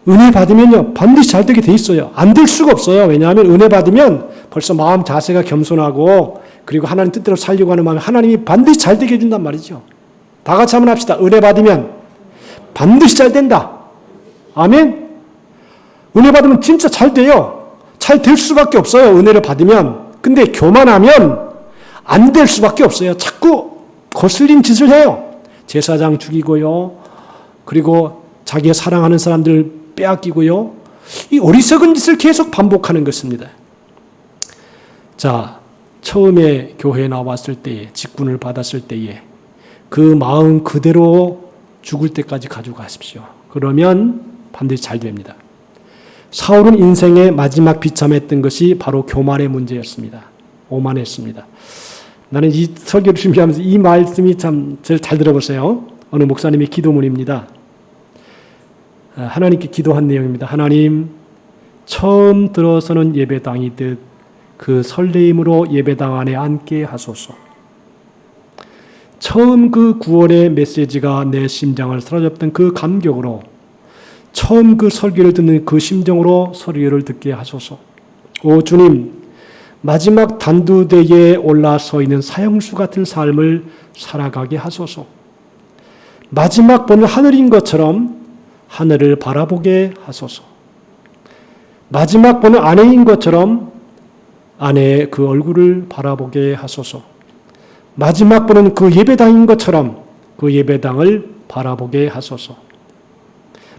은혜 받으면요, 반드시 잘 되게 돼 있어요. 안 될 수가 없어요. 왜냐하면 은혜 받으면 벌써 마음 자세가 겸손하고 그리고 하나님 뜻대로 살려고 하는 마음에 하나님이 반드시 잘 되게 해준단 말이죠. 다 같이 한번 합시다. 은혜 받으면 반드시 잘 된다. 아멘? 은혜 받으면 진짜 잘 돼요. 잘 될 수밖에 없어요. 은혜를 받으면. 근데 교만하면 안 될 수밖에 없어요. 자꾸 거슬린 짓을 해요. 제사장 죽이고요. 그리고 자기가 사랑하는 사람들 빼앗기고요. 이 어리석은 짓을 계속 반복하는 것입니다. 자, 처음에 교회에 나왔을 때에, 직분을 받았을 때에 그 마음 그대로 죽을 때까지 가지고 가십시오. 그러면 반드시 잘 됩니다. 사울은 인생의 마지막 비참했던 것이 바로 교만의 문제였습니다. 오만했습니다. 나는 이 설교를 준비하면서 이 말씀이 참 잘 들어보세요. 어느 목사님의 기도문입니다. 하나님께 기도한 내용입니다. 하나님, 처음 들어서는 예배당이듯 그 설레임으로 예배당 안에 앉게 하소서. 처음 그 구원의 메시지가 내 심장을 사로잡던 그 감격으로, 처음 그 설교를 듣는 그 심정으로 설교를 듣게 하소서. 오 주님, 마지막 단두대에 올라서 있는 사형수 같은 삶을 살아가게 하소서. 마지막 보는 하늘인 것처럼 하늘을 바라보게 하소서. 마지막 보는 아내인 것처럼 아내의 그 얼굴을 바라보게 하소서. 마지막 보는 그 예배당인 것처럼 그 예배당을 바라보게 하소서.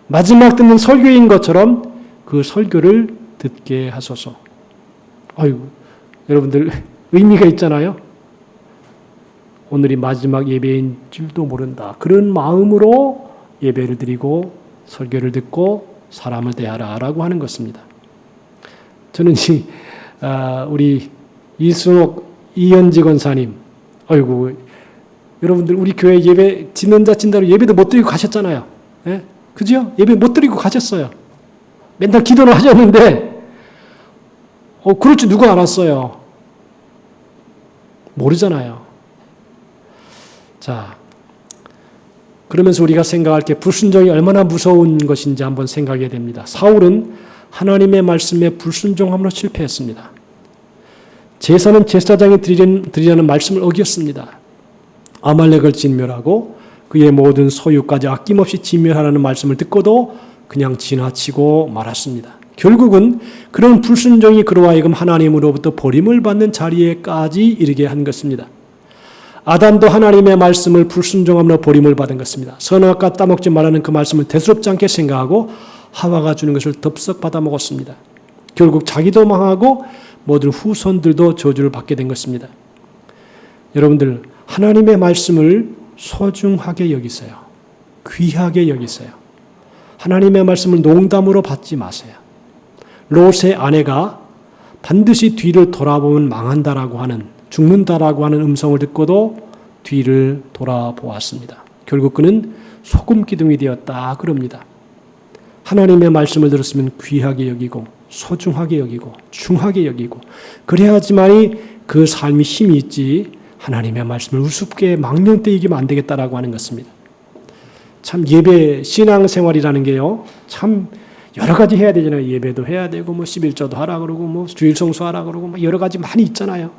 마지막 듣는 설교인 것처럼 그 설교를 듣게 하소서. 아이고, 여러분들 의미가 있잖아요. 오늘이 마지막 예배인 줄도 모른다. 그런 마음으로 예배를 드리고 설교를 듣고 사람을 대하라라고 하는 것입니다. 저는 우리 이순옥 이현지 권사님, 아이고, 여러분들 우리 교회 예배 짓는 자 진다로 예배도 못 드리고 가셨잖아요. 예? 그죠? 예배 못 드리고 가셨어요. 맨날 기도를 하셨는데, 그럴 줄 누가 알았어요? 모르잖아요. 자, 그러면서 우리가 생각할 게 불순종이 얼마나 무서운 것인지 한번 생각해야 됩니다. 사울은 하나님의 말씀에 불순종함으로 실패했습니다. 제사는 제사장이 드리려는 말씀을 어겼습니다. 아말렉을 진멸하고 그의 모든 소유까지 아낌없이 진멸하라는 말씀을 듣고도 그냥 지나치고 말았습니다. 결국은 그런 불순종이 그로 하여금 하나님으로부터 버림을 받는 자리에까지 이르게 한 것입니다. 아담도 하나님의 말씀을 불순종함으로 버림을 받은 것입니다. 선악과 따먹지 말라는 그 말씀을 대수롭지 않게 생각하고 하와가 주는 것을 덥석 받아 먹었습니다. 결국 자기도 망하고 모든 후손들도 저주를 받게 된 것입니다. 여러분들, 하나님의 말씀을 소중하게 여기세요. 귀하게 여기세요. 하나님의 말씀을 농담으로 받지 마세요. 롯의 아내가 반드시 뒤를 돌아보면 망한다라고 하는, 죽는다라고 하는 음성을 듣고도 뒤를 돌아보았습니다. 결국 그는 소금 기둥이 되었다 그럽니다. 하나님의 말씀을 들었으면 귀하게 여기고 소중하게 여기고 중하게 여기고 그래야지만이 그 삶이 힘이 있지, 하나님의 말씀을 우습게 망령되게 이기면 안 되겠다라고 하는 것입니다. 참 예배 신앙생활이라는 게요, 참 여러 가지 해야 되잖아요. 예배도 해야 되고 11조도 하라 그러고 주일 성수하라 그러고 여러 가지 많이 있잖아요.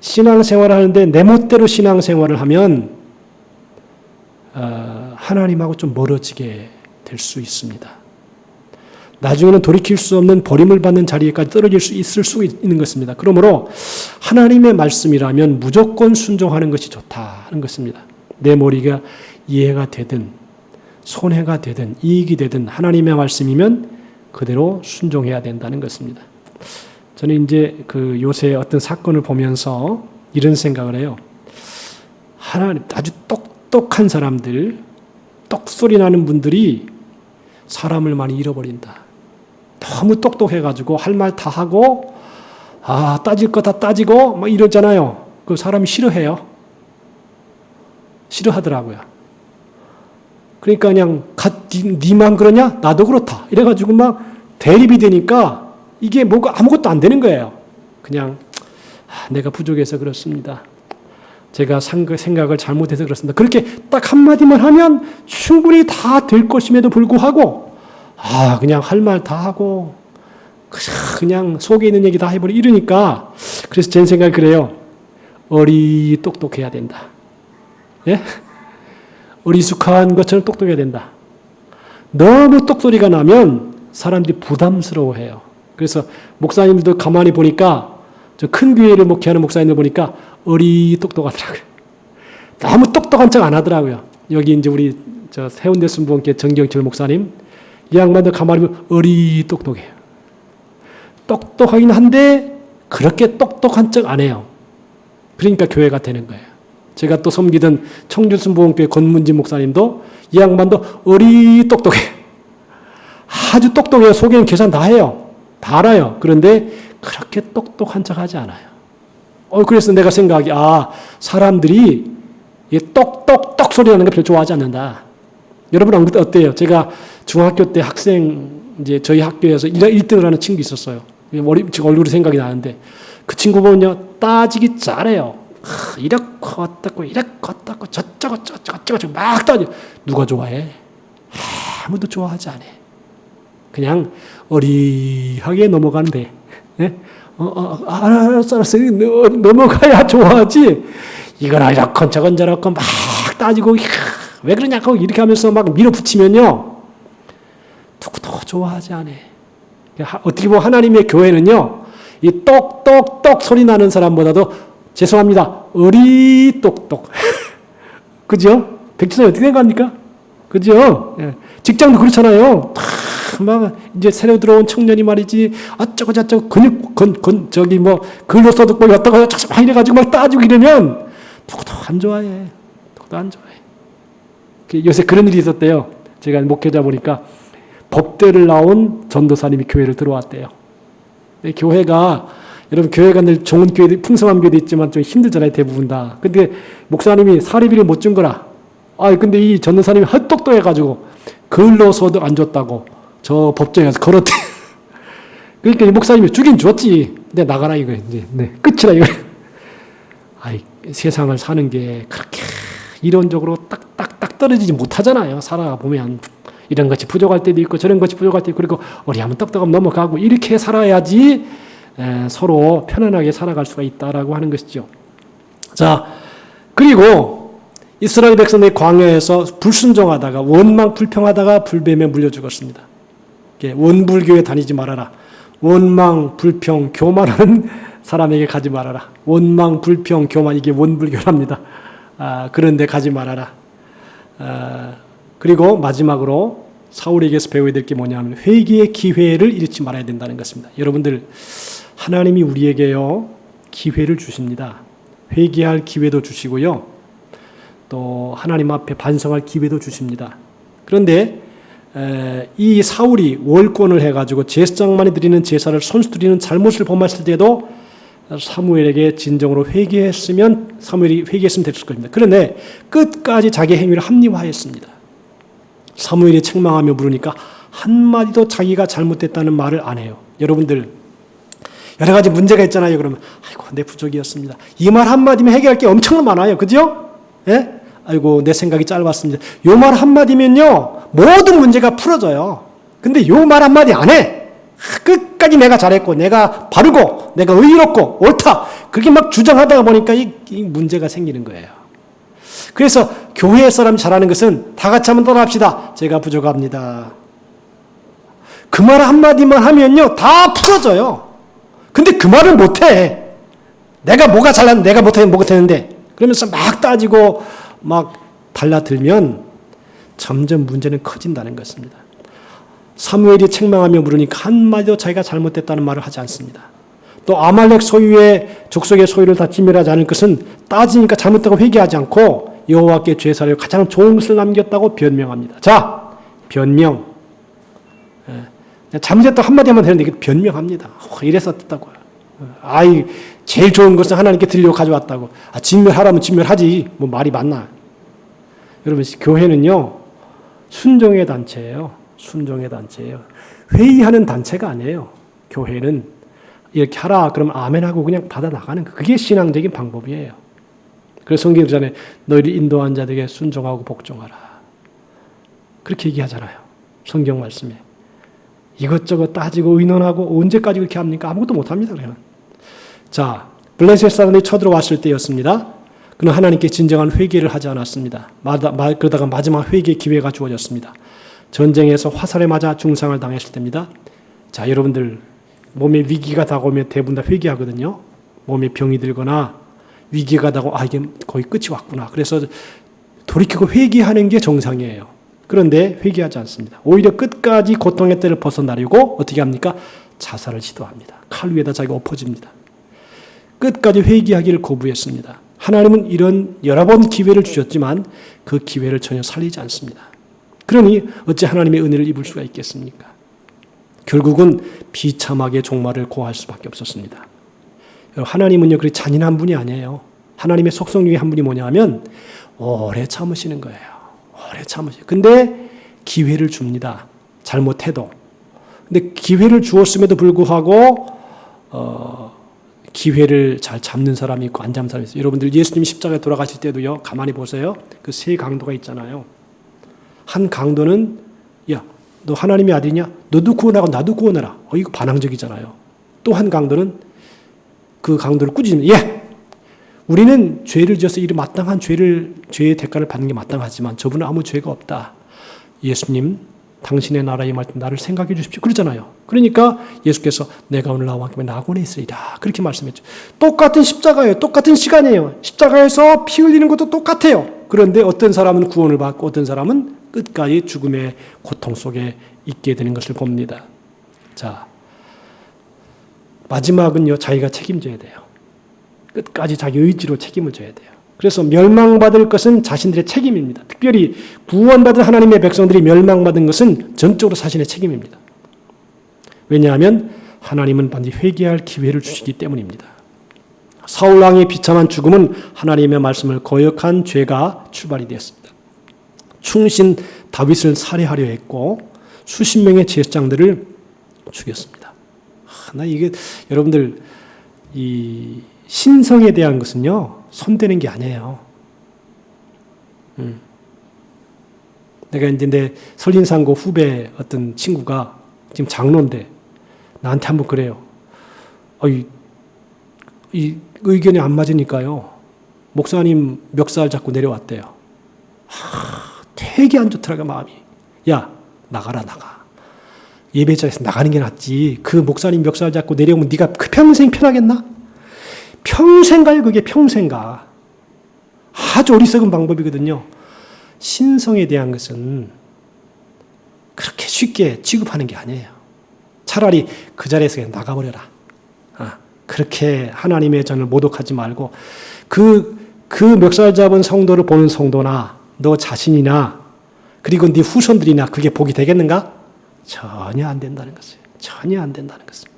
신앙생활을 하는데 내 멋대로 신앙생활을 하면 하나님하고 좀 멀어지게 될 수 있습니다. 나중에는 돌이킬 수 없는 버림을 받는 자리에까지 떨어질 수 있을 수 있는 것입니다. 그러므로 하나님의 말씀이라면 무조건 순종하는 것이 좋다는 것입니다. 내 머리가 이해가 되든 손해가 되든 이익이 되든 하나님의 말씀이면 그대로 순종해야 된다는 것입니다. 저는 이제 그 요새 어떤 사건을 보면서 이런 생각을 해요. 하나님, 아주 똑똑한 사람들, 똑소리 나는 분들이 사람을 많이 잃어버린다. 너무 똑똑해가지고 할 말 다 하고, 따질 거 다 따지고 막 이러잖아요. 그 사람이 싫어해요. 싫어하더라고요. 그러니까 그냥 니만 그러냐? 나도 그렇다. 이래가지고 막 대립이 되니까 이게 뭐가 아무것도 안 되는 거예요. 그냥 내가 부족해서 그렇습니다. 제가 생각을 잘못해서 그렇습니다. 그렇게 딱 한마디만 하면 충분히 다 될 것임에도 불구하고 그냥 할 말 다 하고 그냥 속에 있는 얘기 다 해버리고 이러니까, 그래서 제 생각이 그래요. 똑똑해야 된다. 예? 어리숙한 것처럼 똑똑해야 된다. 너무 똑소리가 나면 사람들이 부담스러워해요. 그래서 목사님들도 가만히 보니까, 저 큰 교회를 목회하는 목사님들 보니까 똑똑하더라고요. 너무 똑똑한 척 안 하더라고요. 여기 이제 우리 저 해운대 순복음교회 정경철 목사님, 이 양반도 가만히 보면 똑똑해요. 똑똑하긴 한데 그렇게 똑똑한 척 안 해요. 그러니까 교회가 되는 거예요. 제가 또 섬기던 청주 순복음교회 권문진 목사님도 이 양반도 똑똑해. 아주 똑똑해요. 속에는 계산 다 해요. 다 알아요. 그런데 그렇게 똑똑한 척 하지 않아요. 그래서 내가 생각하기, 사람들이 똑 소리 나는 거 별로 좋아하지 않는다. 여러분 어때요? 제가 중학교 때 이제 저희 학교에서 1등을 하는 친구 있었어요. 지금 얼굴이 생각이 나는데 그 친구 보면요 따지기 잘해요. 이렇게 어떻고 이렇게 어떻고 저쩌고 막 따져. 누가 좋아해? 아무도 좋아하지 않아. 그냥 어리하게 넘어가면 돼. 네? 알았어. 넘어가야 좋아하지. 이거나 이렇건 저건 저렇건 막 따지고 왜 그러냐고 이렇게 하면서 막 밀어붙이면요 누구도 좋아하지 않아. 어떻게 보면 하나님의 교회는요 이 똑똑똑 소리 나는 사람보다도 죄송합니다 어리똑똑 그죠? 백지선이 어떻게 생각합니까? 그죠? 예. 직장도 그렇잖아요. 막 이제 새로 들어온 청년이 말이지 어쩌고 저쩌고 저기 뭐 글로 써듣고 였다가 막 이래가지고 막 따지고 이러면 누구도 안 좋아해. 요새 그런 일이 있었대요. 제가 목회자 보니까 법대를 나온 전도사님이 교회를 들어왔대요. 교회가 여러분 교회가 늘 좋은 교회, 풍성한 교회도 있지만 좀 힘들잖아요 대부분 다. 근데 목사님이 사례비를 못 준 거라. 근데 이 전도사님이 헛똑똑해가지고 글로서도 안 줬다고 저 법정에 가서 걸었대. 그러니까 이 목사님이 주긴 줬지. 근데 나가라 이거 이제 끝이라 이거. 세상을 사는 게 그렇게 이론적으로 딱딱딱 떨어지지 못하잖아요. 살아보면 이런 것이 부족할 때도 있고 저런 것이 부족할 때도 있고 그리고 어리하면 떡떡하면 넘어가고 이렇게 살아야지 서로 편안하게 살아갈 수가 있다라고 하는 것이죠. 자, 그리고 이스라엘 백성들이 광야에서 불순종하다가 원망 불평하다가 불뱀에 물려 죽었습니다. 원불교에 다니지 말아라. 원망 불평 교만하는 사람에게 가지 말아라. 원망 불평 교만 이게 원불교랍니다. 그런데 가지 말아라. 그리고 마지막으로 사울에게서 배워야 될 게 뭐냐면 회개의 기회를 잃지 말아야 된다는 것입니다. 여러분들 하나님이 우리에게요 기회를 주십니다. 회개할 기회도 주시고요. 또 하나님 앞에 반성할 기회도 주십니다. 그런데 이 사울이 월권을 해가지고 제사장만이 드리는 제사를 손수 드리는 잘못을 범했을 때도 사무엘에게 진정으로 사무엘이 회개했으면 됐을 겁니다. 그런데 끝까지 자기 행위를 합리화했습니다. 사무엘이 책망하며 물으니까 한마디도 자기가 잘못됐다는 말을 안 해요. 여러분들 여러 가지 문제가 있잖아요. 그러면 아이고 내 부족이었습니다. 이 말 한마디면 해결할 게 엄청 많아요. 그죠? 예? 아이고 내 생각이 짧았습니다. 요 말 한마디면요 모든 문제가 풀어져요. 근데 요 말 한마디 안 해. 끝까지 내가 잘했고 내가 바르고 내가 의롭고 옳다 그렇게 막 주장하다가 보니까 이 문제가 생기는 거예요. 그래서 교회 사람 잘하는 것은 다 같이 한번 따라합시다. 제가 부족합니다. 그 말 한마디만 하면요 다 풀어져요. 근데 그 말을 못해. 내가 뭐가 잘났는데 내가 못했는데 그러면서 막 따지고 막 달라들면 점점 문제는 커진다는 것입니다. 사무엘이 책망하며 물으니까 한마디도 자기가 잘못됐다는 말을 하지 않습니다. 또 아말렉 소유의 족속의 소유를 다 진멸하지 않을 것은 따지니까 잘못되고 회개하지 않고 여호와께 제사를 가장 좋은 것을 남겼다고 변명합니다. 자, 변명. 잘못했다 한마디 하면 되는데 이게 변명합니다. 이래서 됐다고요. 제일 좋은 것은 하나님께 드리려고 가져왔다고. 진멸하라면 진멸하지. 뭐 말이 맞나. 여러분 교회는요 순종의 단체예요. 순종의 단체예요. 회의하는 단체가 아니에요. 교회는 이렇게 하라 그러면 아멘하고 그냥 받아 나가는 거. 그게 신앙적인 방법이에요. 그래서 성경에 전에 너희를 인도한 자들에게 순종하고 복종하라. 그렇게 얘기하잖아요. 성경 말씀에. 이것저것 따지고 의논하고 언제까지 그렇게 합니까? 아무것도 못합니다. 그냥. 자, 블레셋 사람들이 쳐들어왔을 때였습니다. 그는 하나님께 진정한 회개를 하지 않았습니다. 그러다가 마지막 회개의 기회가 주어졌습니다. 전쟁에서 화살에 맞아 중상을 당했을 때입니다. 자, 여러분들 몸에 위기가 다가오면 대부분 다 회개하거든요. 몸에 병이 들거나 위기가 다가오면 이게 거의 끝이 왔구나. 그래서 돌이키고 회개하는 게 정상이에요. 그런데 회개하지 않습니다. 오히려 끝까지 고통의 때를 벗어나려고 어떻게 합니까? 자살을 시도합니다. 칼 위에다 자기가 엎어집니다. 끝까지 회개하기를 거부했습니다. 하나님은 이런 여러 번 기회를 주셨지만 그 기회를 전혀 살리지 않습니다. 그러니 어찌 하나님의 은혜를 입을 수가 있겠습니까? 결국은 비참하게 종말을 고할 수밖에 없었습니다. 하나님은요 그렇게 잔인한 분이 아니에요. 하나님의 속성 중에 한 분이 뭐냐면 오래 참으시는 거예요. 오래 참으시고. 근데 기회를 줍니다. 잘못해도. 근데 기회를 주었음에도 불구하고 기회를 잘 잡는 사람이 있고 안 잡는 사람이 있어요. 여러분들 예수님이 십자가에 돌아가실 때도요. 가만히 보세요. 그 세 강도가 있잖아요. 한 강도는 야, 너 하나님의 아들이냐? 너도 구원하고 나도 구원해라. 이거 반항적이잖아요. 또 한 강도는 그 강도를 꾸짖으면 예! 우리는 죄를 지어서 이 마땅한 죄의 대가를 받는 게 마땅하지만 저분은 아무 죄가 없다. 예수님, 당신의 나라에 임할 때 나를 생각해 주십시오. 그러잖아요. 그러니까 예수께서 내가 오늘 나와 함께 낙원에 있으리라. 그렇게 말씀했죠. 똑같은 십자가예요. 똑같은 시간이에요. 십자가에서 피 흘리는 것도 똑같아요. 그런데 어떤 사람은 구원을 받고 어떤 사람은 끝까지 죽음의 고통 속에 있게 되는 것을 봅니다. 자, 마지막은요, 자기가 책임져야 돼요. 끝까지 자기 의지로 책임을 져야 돼요. 그래서 멸망받을 것은 자신들의 책임입니다. 특별히 구원받은 하나님의 백성들이 멸망받은 것은 전적으로 자신의 책임입니다. 왜냐하면 하나님은 반드시 회개할 기회를 주시기 때문입니다. 사울 왕의 비참한 죽음은 하나님의 말씀을 거역한 죄가 출발이 되었습니다. 충신 다윗을 살해하려 했고 수십 명의 제사장들을 죽였습니다. 이게 여러분들 이 신성에 대한 것은요 손대는 게 아니에요. 내가 이제 내 설린상고 후배 어떤 친구가 지금 장로인데 나한테 한번 그래요. 이 의견이 안 맞으니까요. 목사님 멱살 잡고 내려왔대요. 되게 안 좋더라고 마음이. 야 나가라 나가. 예배자에서 나가는 게 낫지. 그 목사님 멱살 잡고 내려오면 네가 그 평생 편하겠나? 평생 가요 그게 평생 가. 아주 어리석은 방법이거든요. 신성에 대한 것은 그렇게 쉽게 취급하는 게 아니에요. 차라리 그 자리에서 그냥 나가버려라. 그렇게 하나님의 전을 모독하지 말고 그 멱살 잡은 성도를 보는 성도나 너 자신이나 그리고 네 후손들이나 그게 복이 되겠는가? 전혀 안 된다는 것이에요. 전혀 안 된다는 것입니다.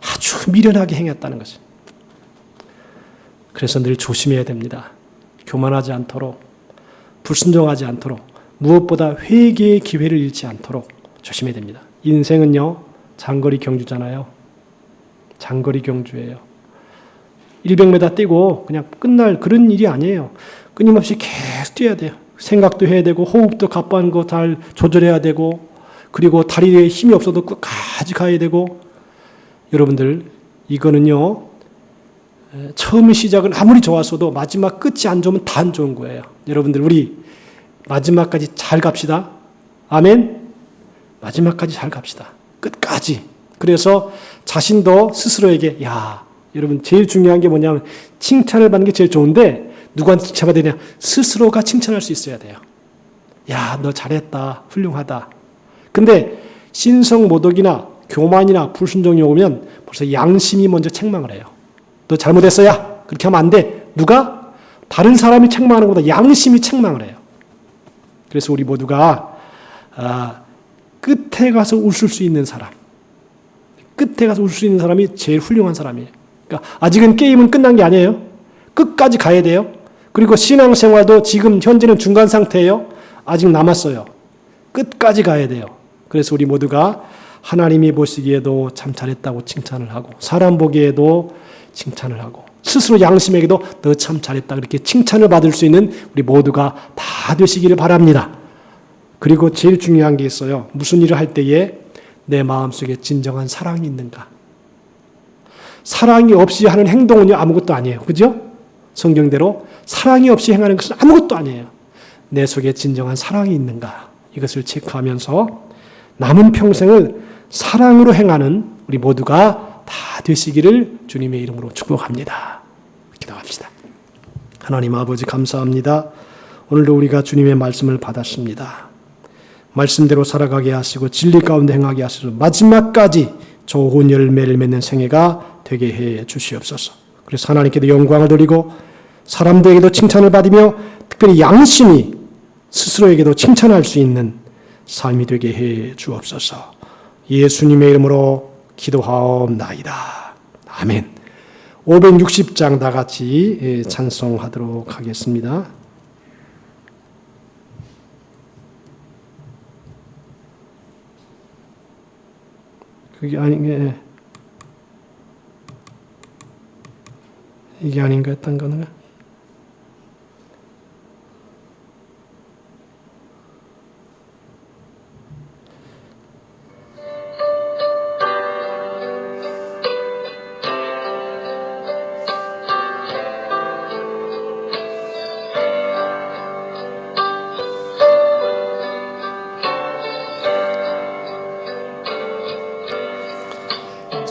아주 미련하게 행했다는 것이에요. 그래서 늘 조심해야 됩니다. 교만하지 않도록 불순종하지 않도록 무엇보다 회개의 기회를 잃지 않도록 조심해야 됩니다. 인생은요 장거리 경주잖아요. 장거리 경주예요. 100m 뛰고 그냥 끝날 그런 일이 아니에요. 끊임없이 계속 뛰어야 돼요. 생각도 해야 되고 호흡도 가빠른 거 잘 조절해야 되고 그리고 다리에 힘이 없어도 끝까지 가야 되고 여러분들 이거는요 처음 시작은 아무리 좋았어도 마지막 끝이 안 좋으면 다 안 좋은 거예요. 여러분들 우리 마지막까지 잘 갑시다. 아멘. 마지막까지 잘 갑시다. 끝까지. 그래서 자신도 스스로에게 여러분 제일 중요한 게 뭐냐면 칭찬을 받는 게 제일 좋은데 누구한테 칭찬받아야 되냐? 스스로가 칭찬할 수 있어야 돼요. 야, 너 잘했다. 훌륭하다. 근데 신성모독이나 교만이나 불순종이 오면 벌써 양심이 먼저 책망을 해요. 너 잘못했어야. 그렇게 하면 안 돼. 누가? 다른 사람이 책망하는 것보다 양심이 책망을 해요. 그래서 우리 모두가 끝에 가서 웃을 수 있는 사람. 끝에 가서 웃을 수 있는 사람이 제일 훌륭한 사람이에요. 그러니까 아직은 게임은 끝난 게 아니에요. 끝까지 가야 돼요. 그리고 신앙생활도 지금 현재는 중간 상태예요. 아직 남았어요. 끝까지 가야 돼요. 그래서 우리 모두가 하나님이 보시기에도 참 잘했다고 칭찬을 하고 사람 보기에도 칭찬을 하고 스스로 양심에게도 너 참 잘했다 그렇게 칭찬을 받을 수 있는 우리 모두가 다 되시기를 바랍니다. 그리고 제일 중요한 게 있어요. 무슨 일을 할 때에 내 마음속에 진정한 사랑이 있는가. 사랑이 없이 하는 행동은요 아무것도 아니에요. 그죠? 성경대로 사랑이 없이 행하는 것은 아무것도 아니에요. 내 속에 진정한 사랑이 있는가. 이것을 체크하면서 남은 평생을 사랑으로 행하는 우리 모두가 다 되시기를 주님의 이름으로 축복합니다. 기도합시다. 하나님 아버지 감사합니다. 오늘도 우리가 주님의 말씀을 받았습니다. 말씀대로 살아가게 하시고 진리 가운데 행하게 하시고 마지막까지 좋은 열매를 맺는 생애가 되게 해 주시옵소서. 그래서 하나님께도 영광을 돌리고 사람들에게도 칭찬을 받으며 특별히 양심이 스스로에게도 칭찬할 수 있는 삶이 되게 해 주옵소서. 예수님의 이름으로 기도하옵나이다. 아멘. 560장 다 같이 찬송하도록 하겠습니다. 그게 아닌 이게 아닌가 했던 거는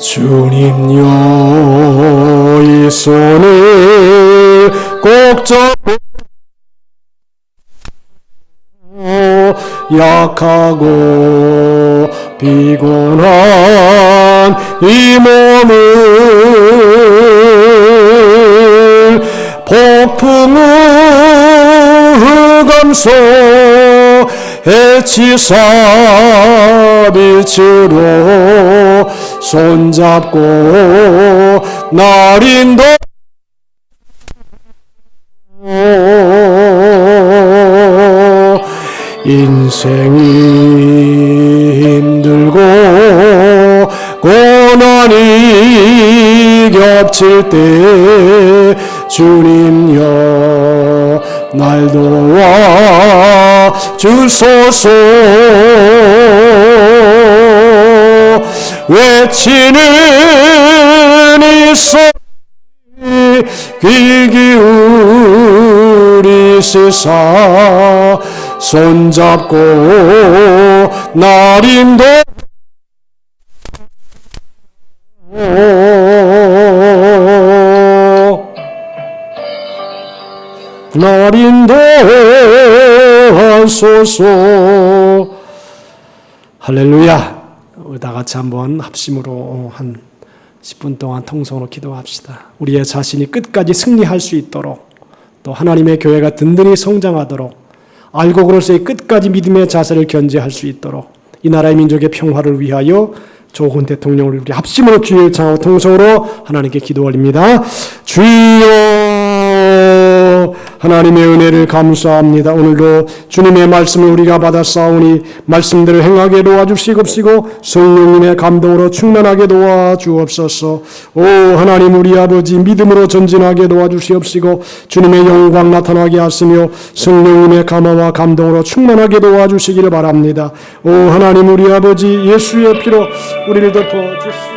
주님여 이 손을 꼭 잡고 약하고 피곤한 이 몸을 폭풍우 흑암속 해치사 빛으로 손잡고 날인도 인생이 힘들고 고난이 겹칠 때 주님여 날 도와 주소서 외치는 이 소리 귀 기울이시사 손잡고 날인도 날인도 하소서. 할렐루야. 다 같이 한번 합심으로 한 10분 동안 통성으로 기도합시다. 우리의 자신이 끝까지 승리할 수 있도록, 또 하나님의 교회가 든든히 성장하도록, 알고 그로서의 끝까지 믿음의 자세를 견지할 수 있도록, 이 나라의 민족의 평화를 위하여 좋은 대통령을 우리 합심으로 주의 창하고 통성으로 하나님께 기도 올립니다. 주여, 하나님의 은혜를 감사합니다. 오늘도 주님의 말씀을 우리가 받았사오니 말씀대로 행하게 도와주시옵시고 성령님의 감동으로 충만하게 도와주옵소서. 오 하나님, 우리 아버지 믿음으로 전진하게 도와주시옵시고 주님의 영광 나타나게 하시며 성령님의 감화와 감동으로 충만하게 도와주시기를 바랍니다. 오 하나님, 우리 아버지 예수의 피로 우리를 덮어주시옵소서.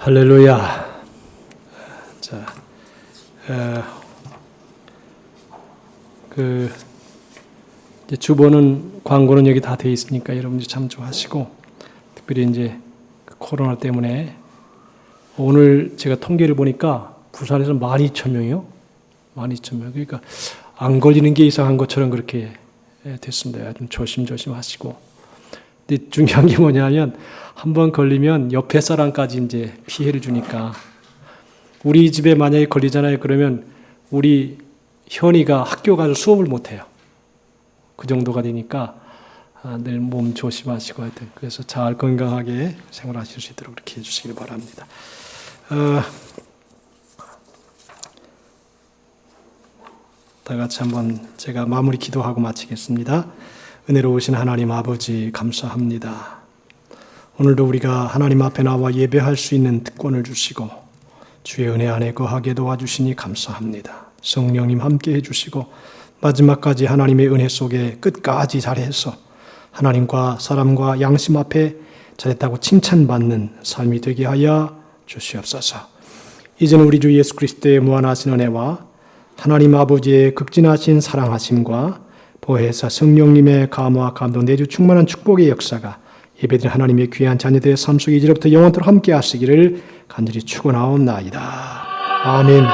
할렐루야. 자, 이제 주보는 광고는 여기 다 돼 있으니까 여러분들 참조하시고, 특별히 이제 코로나 때문에 오늘 제가 통계를 보니까 부산에서 12,000명이요. 12,000명. 그러니까 안 걸리는 게 이상한 것처럼 그렇게 됐습니다. 좀 조심조심 하시고. 근데 중요한 게 뭐냐면 한 번 걸리면 옆에 사람까지 이제 피해를 주니까 우리 집에 만약에 걸리잖아요. 그러면 우리 현이가 학교 가서 수업을 못 해요. 그 정도가 되니까 늘 몸 조심하시고 하여튼 그래서 잘 건강하게 생활하실 수 있도록 그렇게 해주시기 바랍니다. 다 같이 한번 제가 마무리 기도하고 마치겠습니다. 은혜로우신 하나님 아버지 감사합니다. 오늘도 우리가 하나님 앞에 나와 예배할 수 있는 특권을 주시고 주의 은혜 안에 거하게 도와주시니 감사합니다. 성령님 함께 해주시고 마지막까지 하나님의 은혜 속에 끝까지 잘해서 하나님과 사람과 양심 앞에 잘했다고 칭찬받는 삶이 되게 하여 주시옵소서. 이제는 우리 주 예수 그리스도의 무한하신 은혜와 하나님 아버지의 극진하신 사랑하심과 보혜사 성령님의 감화와 감동 내주 충만한 축복의 역사가 예배드린 하나님의 귀한 자녀들의 삶 속에 이제부터 영원토록 함께 하시기를 간절히 축원하옵나이다. 아멘.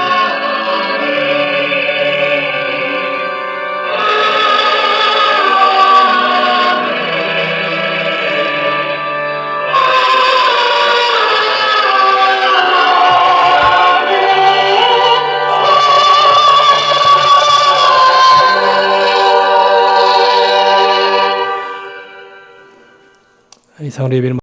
이상으로 예배를